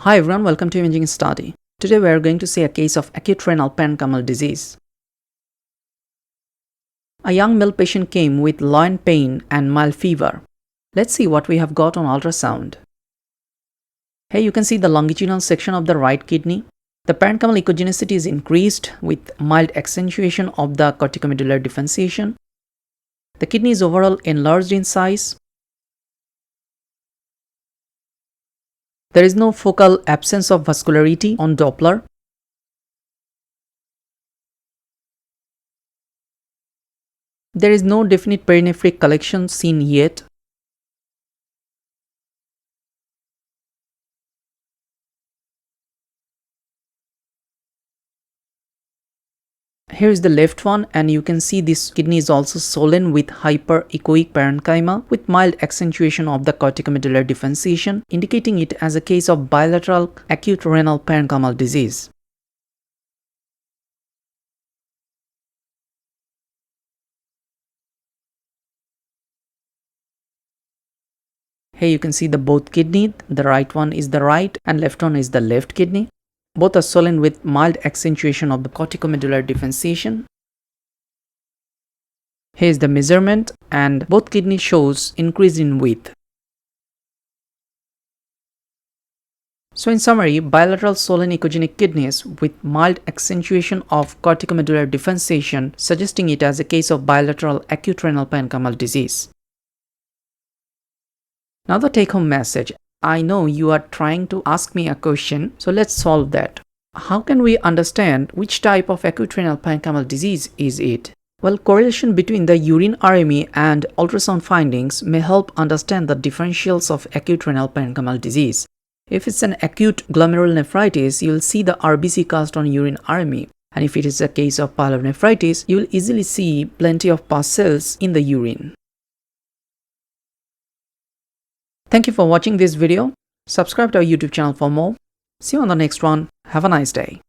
Hi everyone, welcome to Imaging Study. Today we are going to see a case of acute renal parenchymal disease. A young male patient came with loin pain and mild fever. Let's see what we have got on ultrasound. Here you can see the longitudinal section of the right kidney. The parenchymal echogenicity is increased with mild accentuation of the cortico-medullary differentiation. The kidney is overall enlarged in size. There is no focal absence of vascularity on doppler. There is no definite perinephric collection seen yet. Here is the left one, and you can see this kidney is also swollen with hyperechoic parenchyma with mild accentuation of the cortico-medullary differentiation, indicating it as a case of bilateral acute renal parenchymal disease. Here you can see the both kidney, the right one is the right and left one is the left kidney. Both are swollen with mild accentuation of the cortico-medullary differentiation. Here is the measurement, and both kidneys shows increase in width. So in summary, bilateral swollen echogenic kidneys with mild accentuation of cortico-medullary differentiation, suggesting it as a case of bilateral acute renal parenchymal disease. Now the take-home message. I know you are trying to ask me a question, so let's solve that. How can we understand which type of acute renal parenchymal disease is it? Well, correlation between the urine RME and ultrasound findings may help understand the differentials of acute renal parenchymal disease. If it's an acute glomerulonephritis, you'll see the RBC cast on urine RME. And if it is a case of pyelonephritis, you'll easily see plenty of pus cells in the urine. Thank you for watching this video. Subscribe to our YouTube channel for more. See you on the next one. Have a nice day.